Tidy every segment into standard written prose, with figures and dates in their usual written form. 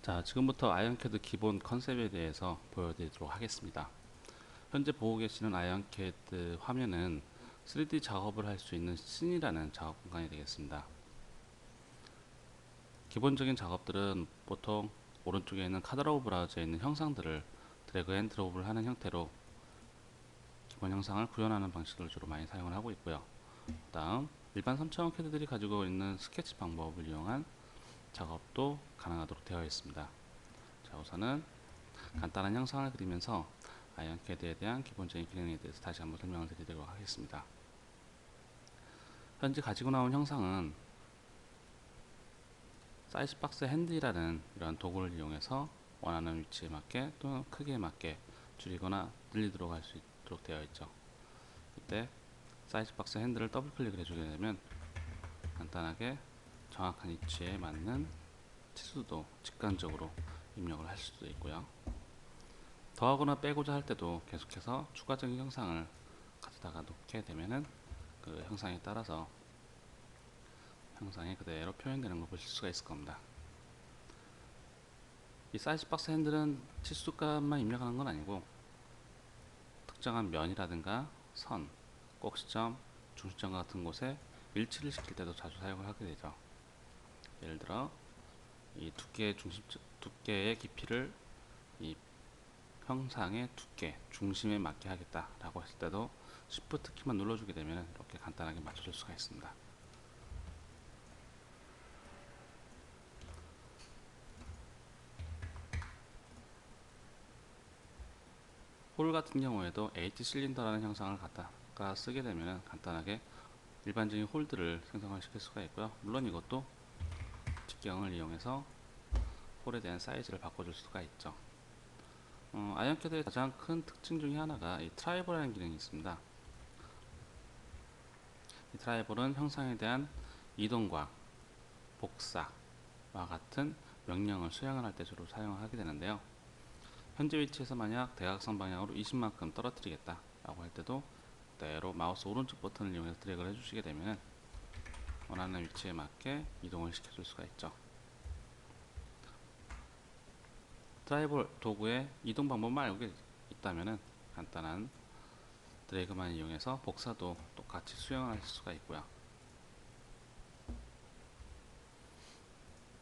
자, 지금부터 아이언캐드 기본 컨셉에 대해서 보여드리도록 하겠습니다. 현재 보고 계시는 아이언캐드 화면은 3D 작업을 할 수 있는 씬이라는 작업 공간이 되겠습니다. 기본적인 작업들은 보통 오른쪽에 있는 카talog 브라우저에 있는 형상들을 드래그 앤 드롭을 하는 형태로 기본 형상을 구현하는 방식을 주로 많이 사용을 하고 있고요. 다음 일반 3차원 캐드들이 가지고 있는 스케치 방법을 이용한 작업도 가능하도록 되어 있습니다. 자, 우선은 간단한 형상을 그리면서 아이언캐드에 대한 기본적인 기능에 대해서 다시 한번 설명을 드리도록 하겠습니다. 현재 가지고 나온 형상은 사이즈박스 핸들이라는 이런 도구를 이용해서 원하는 위치에 맞게 또는 크기에 맞게 줄이거나 늘리도록 할 수 있도록 되어 있죠. 이때 사이즈박스 핸들을 더블 클릭을 해주게 되면 간단하게 정확한 위치에 맞는 치수도 직관적으로 입력을 할 수도 있고요. 더하거나 빼고자 할 때도 계속해서 추가적인 형상을 가져다가 놓게 되면은 그 형상에 따라서 형상이 그대로 표현되는 걸 보실 수가 있을 겁니다. 이 사이즈박스 핸들은 치수값만 입력하는 건 아니고 특정한 면이라든가 선, 꼭지점, 중심점 같은 곳에 일치를 시킬 때도 자주 사용을 하게 되죠. 예를 들어 이 두께의 깊이를 이 형상의 두께, 중심에 맞게 하겠다라고 했을 때도 Shift 키만 눌러주게 되면 이렇게 간단하게 맞춰줄 수가 있습니다. 홀 같은 경우에도 H 실린더라는 형상을 갖다가 쓰게 되면 간단하게 일반적인 홀들을 생성을 시킬 수가 있고요. 물론 이것도 직경을 이용해서 홀에 대한 사이즈를 바꿔줄 수가 있죠. 아이언캐드의 가장 큰 특징 중에 하나가 이 트라이볼이라는 기능이 있습니다. 이 트라이볼은 형상에 대한 이동과 복사와 같은 명령을 수행을 할 때 주로 사용을 하게 되는데요. 현재 위치에서 만약 대각선 방향으로 20만큼 떨어뜨리겠다 라고 할 때도 그대로 마우스 오른쪽 버튼을 이용해서 드래그를 해주시게 되면 원하는 위치에 맞게 이동을 시켜줄 수가 있죠. 드라이버 도구의 이동 방법만 알고 있다면 간단한 드래그만 이용해서 복사도 똑같이 수행을 하실 수가 있고요.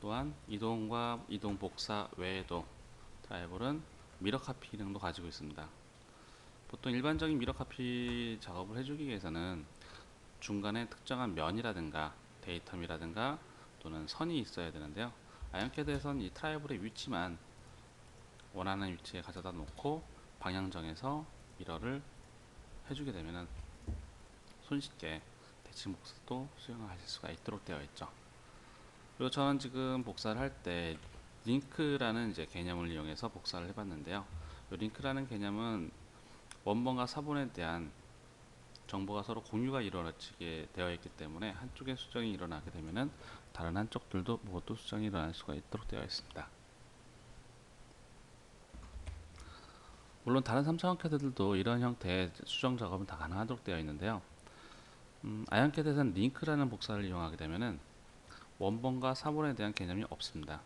또한 이동과 이동 복사 외에도 드라이버는 미러 카피 기능도 가지고 있습니다. 보통 일반적인 미러 카피 작업을 해주기 위해서는 중간에 특정한 면이라든가 데이텀이라든가 또는 선이 있어야 되는데요. 아이언캐드에서는 이 트라이블의 위치만 원하는 위치에 가져다 놓고 방향 정해서 미러를 해주게 되면 손쉽게 대칭 복사도 수행을 하실 수가 있도록 되어 있죠. 그리고 저는 지금 복사를 할 때 링크라는 이제 개념을 이용해서 복사를 해봤는데요. 이 링크라는 개념은 원본과 사본에 대한 정보가 서로 공유가 이루어지게 되어 있기 때문에 한쪽에 수정이 일어나게 되면은 다른 한쪽들도 모두 수정이 일어날 수가 있도록 되어 있습니다. 물론 다른 3차원 캐드들도 이런 형태의 수정 작업은 다 가능하도록 되어 있는데요. 아이언캐드에서는 링크라는 복사를 이용하게 되면은 원본과 사본에 대한 개념이 없습니다.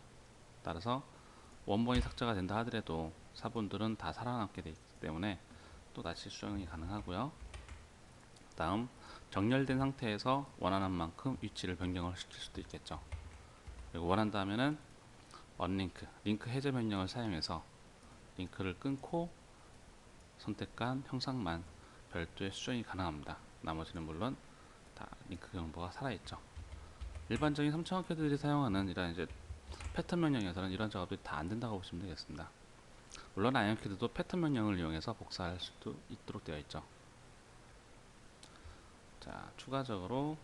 따라서 원본이 삭제가 된다 하더라도 사본들은 다 살아남게 되어 있기 때문에 또 다시 수정이 가능하고요. 다음 정렬된 상태에서 원하는 만큼 위치를 변경을 시킬 수도 있겠죠. 그리고 원한다 하면은 언링크, 링크 해제 명령을 사용해서 링크를 끊고 선택한 형상만 별도의 수정이 가능합니다. 나머지는 물론 다 링크 정보가 살아있죠. 일반적인 3차원 캐드들이 사용하는 이런 이제 패턴 명령에서는 이런 작업이 다 안된다고 보시면 되겠습니다. 물론 아이언캐드도 패턴 명령을 이용해서 복사할 수도 있도록 되어 있죠. 자, 추가적으로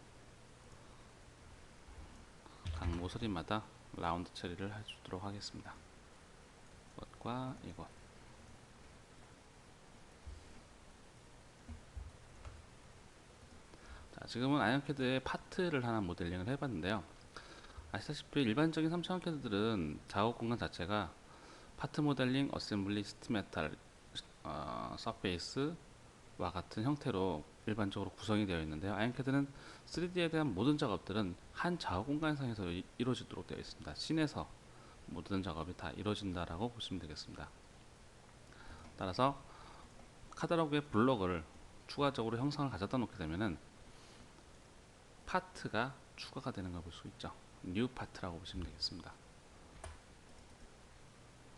각 모서리마다 라운드 처리를 해주도록 하겠습니다. 이것과 이것. 자, 지금은 아이언캐드의 파트를 하나 모델링을 해봤는데요. 아시다시피 일반적인 3차원 캐드들은 작업 공간 자체가 파트 모델링, 어셈블리, 스티메탈, 서페이스와 같은 형태로 일반적으로 구성이 되어 있는데요. 아이언캐드는 3D에 대한 모든 작업들은 한 작업 공간상에서 이루어지도록 되어 있습니다. 씬에서 모든 작업이 다 이루어진다라고 보시면 되겠습니다. 따라서 카탈로그의 블록을 추가적으로 형상을 가져다 놓게 되면은 파트가 추가가 되는 걸 볼 수 있죠. 뉴 파트라고 보시면 되겠습니다.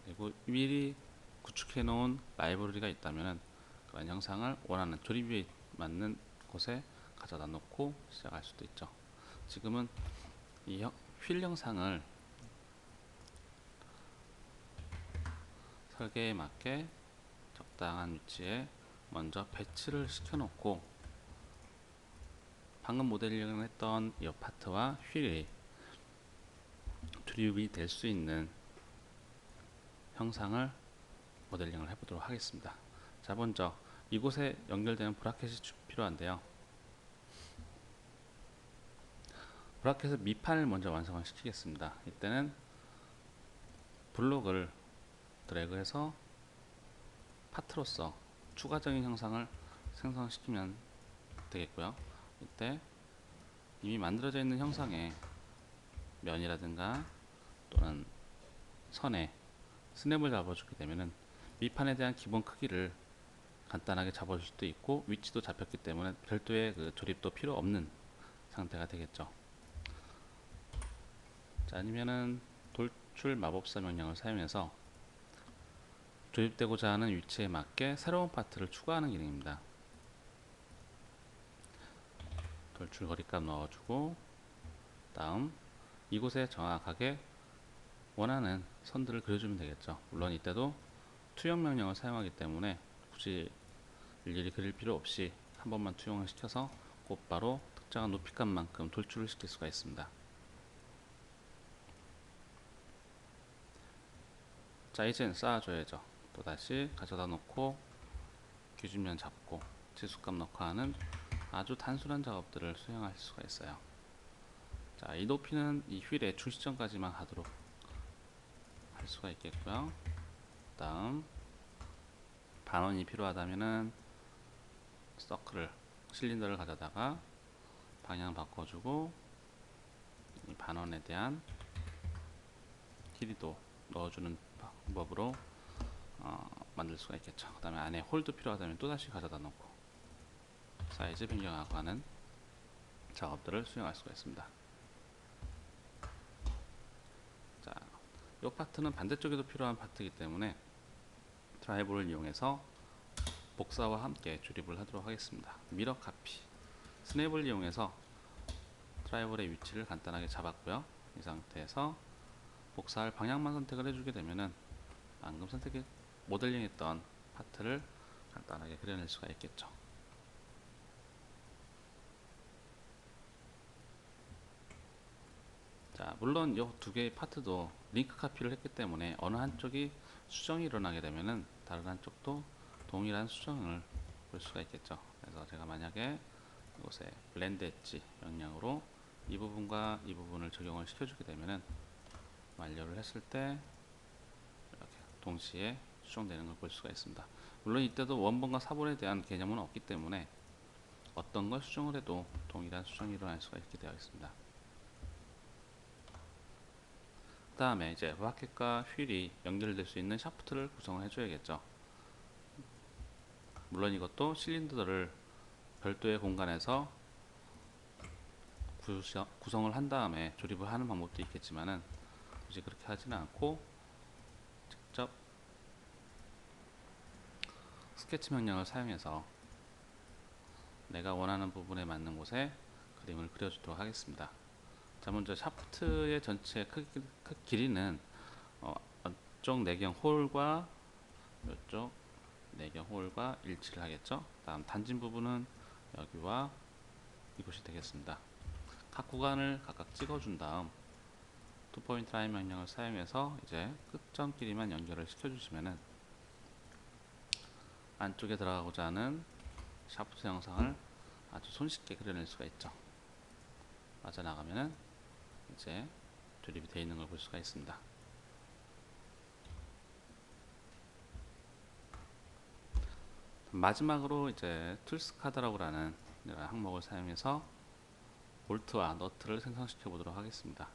그리고 미리 구축해 놓은 라이브러리가 있다면은 그런 형상을 원하는 조립에 맞는 곳에 가져다 놓고 시작할 수도 있죠. 지금은 이 휠 형상을 설계에 맞게 적당한 위치에 먼저 배치를 시켜 놓고 방금 모델링을 했던 이 파트와 휠이 조립이 될 수 있는 형상을 모델링을 해보도록 하겠습니다. 자, 먼저 이곳에 연결되는 브라켓이 필요한데요. 브라켓의 밑판을 먼저 완성을 시키겠습니다. 이때는 블록을 드래그해서 파트로서 추가적인 형상을 생성시키면 되겠고요. 이때 이미 만들어져 있는 형상에 면이라든가 또는 선에 스냅을 잡아주게 되면은 밑판에 대한 기본 크기를 간단하게 잡아줄 수도 있고 위치도 잡혔기 때문에 별도의 그 조립도 필요 없는 상태가 되겠죠. 자, 아니면은 돌출 마법사 명령을 사용해서 조립되고자 하는 위치에 맞게 새로운 파트를 추가하는 기능입니다. 돌출 거리값 넣어주고 다음 이곳에 정확하게 원하는 선들을 그려주면 되겠죠. 물론 이때도 투영 명령을 사용하기 때문에 굳이 일일이 그릴 필요 없이 한 번만 투영을 시켜서 곧바로 특정한 높이값만큼 돌출을 시킬 수가 있습니다. 자, 이젠 쌓아줘야죠. 또다시 가져다 놓고 기준면 잡고 지수값 넣고 하는 아주 단순한 작업들을 수행할 수가 있어요. 자, 이 높이는 이 휠의 출시점까지만 하도록 할 수가 있겠고요. 다음 반원이 필요하다면은 서클을 실린더를 가져다가 방향 바꿔주고 이 반원에 대한 길이도 넣어주는 방법으로 만들 수가 있겠죠. 그 다음에 안에 홀도 필요하다면 또다시 가져다 놓고 사이즈 변경하고 하는 작업들을 수행할 수가 있습니다. 자, 이 파트는 반대쪽에도 필요한 파트이기 때문에 드라이버를 이용해서 복사와 함께 조립을 하도록 하겠습니다. 미러 카피 스냅을 이용해서 드라이버의 위치를 간단하게 잡았고요. 이 상태에서 복사할 방향만 선택을 해주게 되면은 방금 모델링했던 파트를 간단하게 그려낼 수가 있겠죠. 자, 물론 이 두 개의 파트도 링크 카피를 했기 때문에 어느 한쪽이 수정이 일어나게 되면은 다른 한쪽도 동일한 수정을 볼 수가 있겠죠. 그래서 제가 만약에 이곳에 블렌드 엣지 영향으로 이 부분과 이 부분을 적용을 시켜주게 되면은 완료를 했을 때 이렇게 동시에 수정되는 걸 볼 수가 있습니다. 물론 이때도 원본과 사본에 대한 개념은 없기 때문에 어떤 걸 수정을 해도 동일한 수정이 일어날 수가 있게 되어 있습니다. 그 다음에 이제 브라켓과 휠이 연결될 수 있는 샤프트를 구성을 해줘야겠죠. 물론 이것도 실린더를 별도의 공간에서 구성을 한 다음에 조립을 하는 방법도 있겠지만은 굳이 그렇게 하지는 않고 직접 스케치 명령을 사용해서 내가 원하는 부분에 맞는 곳에 그림을 그려주도록 하겠습니다. 자, 먼저 샤프트의 전체 길이는 이쪽 내경 홀과 이쪽 내경 홀과 일치를 하겠죠. 다음 단진 부분은 여기와 이곳이 되겠습니다. 각 구간을 각각 찍어준 다음 투포인트 라인 명령을 사용해서 이제 끝점 길이만 연결을 시켜주시면은 안쪽에 들어가고자 하는 샤프트 영상을 아주 손쉽게 그려낼 수가 있죠. 빠져나가면은 이제 조립이 되어 있는 걸 볼 수가 있습니다. 마지막으로 이제 툴스 카드라고 하는 항목을 사용해서 볼트와 너트를 생성시켜 보도록 하겠습니다.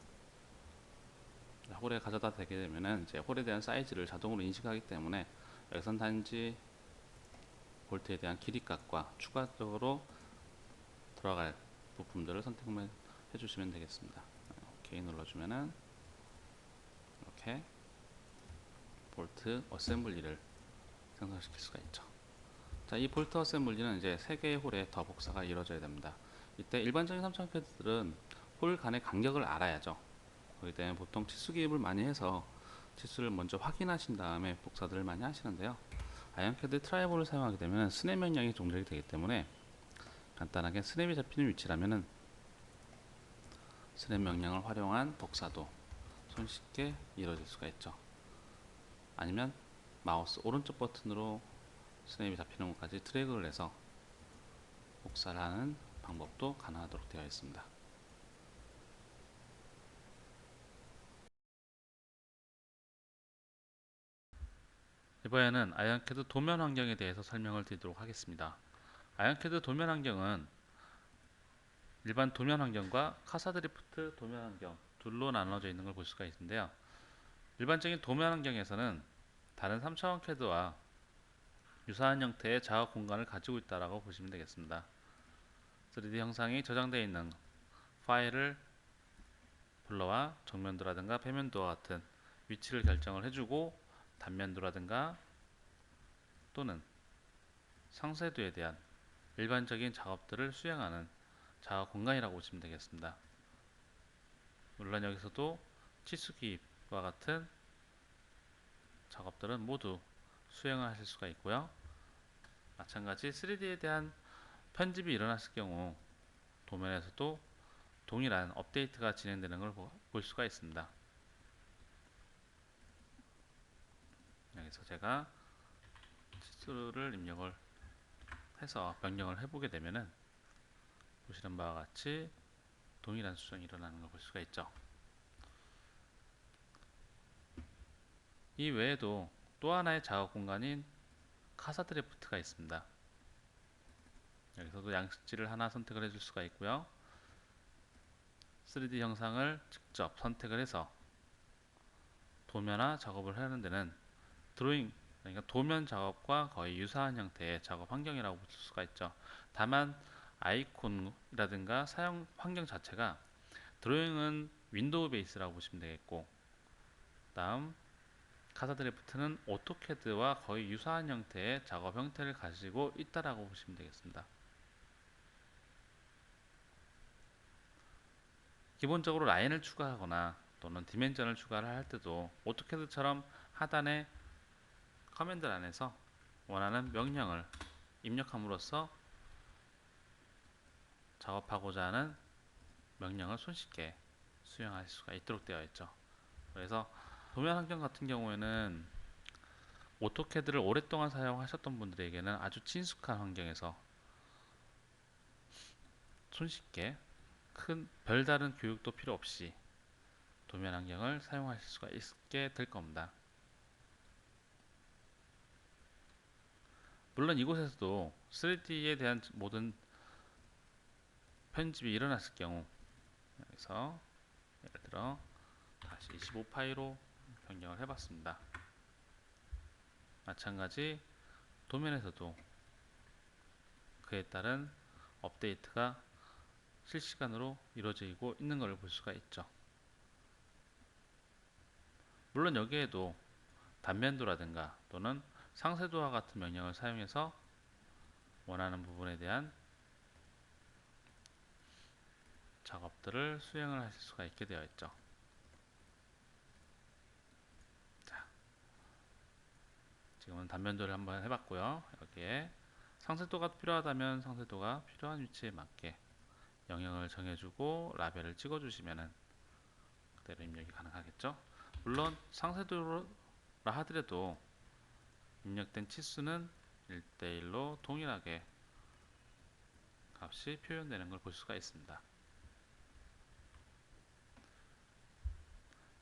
홀에 가져다 대게 되면은 이제 홀에 대한 사이즈를 자동으로 인식하기 때문에 여기선 단지 볼트에 대한 길이값과 추가적으로 들어갈 부품들을 선택만 해주시면 되겠습니다. 오케이 눌러주면은 이렇게 볼트 어셈블리를 생성시킬 수가 있죠. 자, 이 볼트 어셈블리는 이제 3개의 홀에 더 복사가 이루어져야 됩니다. 이때 일반적인 3차원 캐드들은 홀 간의 간격을 알아야죠. 그렇기 때문에 보통 치수 기입을 많이 해서 치수를 먼저 확인하신 다음에 복사들을 많이 하시는데요. 아이언캐드 트라이볼을 사용하게 되면 스냅 명령이 동작이 되기 때문에 간단하게 스냅이 잡히는 위치라면은 스냅 명령을 활용한 복사도 손쉽게 이루어질 수가 있죠. 아니면 마우스 오른쪽 버튼으로 스냅이 잡히는 곳까지 드래그를 해서 복사를 하는 방법도 가능하도록 되어 있습니다. 이번에는 아이언캐드 도면 환경에 대해서 설명을 드리도록 하겠습니다. 아이언캐드 도면 환경은 일반 도면 환경과 카사드리프트 도면 환경 둘로 나눠져 있는 걸 볼 수가 있는데요. 일반적인 도면 환경에서는 다른 3차원 캐드와 유사한 형태의 자각 공간을 가지고 있다고 보시면 되겠습니다. 3D 형상이 저장되어 있는 파일을 불러와 정면도라든가 배면도와 같은 위치를 결정을 해주고 단면도라든가 또는 상세도에 대한 일반적인 작업들을 수행하는 작업 공간이라고 보시면 되겠습니다. 물론 여기서도 치수 기입과 같은 작업들은 모두 수행을 하실 수가 있고요. 마찬가지 3D에 대한 편집이 일어났을 경우 도면에서도 동일한 업데이트가 진행되는 걸 볼 수가 있습니다. 여기서 제가 치수를 입력을 해서 변경을 해보게 되면은 보시는 바와 같이 동일한 수정이 일어나는 걸 볼 수가 있죠. 이 외에도 또 하나의 작업 공간인 카사드리프트가 있습니다. 여기서도 양식지를 하나 선택을 해줄 수가 있고요. 3D 형상을 직접 선택을 해서 도면화 작업을 하는 데는 드로잉, 그러니까 도면 작업과 거의 유사한 형태의 작업 환경이라고 볼 수가 있죠. 다만 아이콘이라든가 사용 환경 자체가 드로잉은 윈도우 베이스라고 보시면 되겠고, 다음 카사드리프트는 오토캐드와 거의 유사한 형태의 작업 형태를 가지고 있다라고 보시면 되겠습니다. 기본적으로 라인을 추가하거나 또는 디멘전을 추가를 할 때도 오토캐드처럼 하단에 커맨드 란에서 원하는 명령을 입력함으로써 작업하고자 하는 명령을 손쉽게 수행할 수가 있도록 되어 있죠. 그래서 도면 환경 같은 경우에는 오토캐드를 오랫동안 사용하셨던 분들에게는 아주 친숙한 환경에서 손쉽게 큰 별다른 교육도 필요 없이 도면 환경을 사용하실 수가 있게 될 겁니다. 물론 이곳에서도 3D에 대한 모든 편집이 일어났을 경우 여기서 예를 들어 다시 25파이로 변경을 해봤습니다. 마찬가지 도면에서도 그에 따른 업데이트가 실시간으로 이루어지고 있는 것을 볼 수가 있죠. 물론 여기에도 단면도라든가 또는 상세도와 같은 명령을 사용해서 원하는 부분에 대한 작업들을 수행을 하실 수가 있게 되어 있죠. 자, 지금은 단면도를 한번 해봤고요. 여기에 상세도가 필요하다면 상세도가 필요한 위치에 맞게 영역을 정해주고 라벨을 찍어주시면 그대로 입력이 가능하겠죠. 물론 상세도라 하더라도 입력된 치수는 1대1로 동일하게 값이 표현되는 걸 볼 수가 있습니다.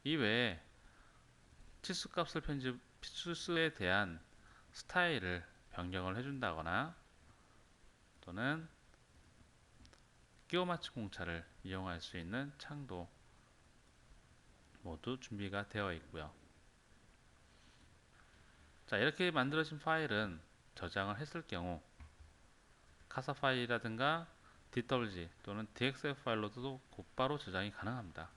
이외에 치수값을 치수에 대한 스타일을 변경을 해준다거나 또는 끼워 맞춤 공차를 이용할 수 있는 창도 모두 준비가 되어 있고요. 자, 이렇게 만들어진 파일은 저장을 했을 경우 카사 파일이라든가 DWG 또는 DXF 파일로도 곧바로 저장이 가능합니다.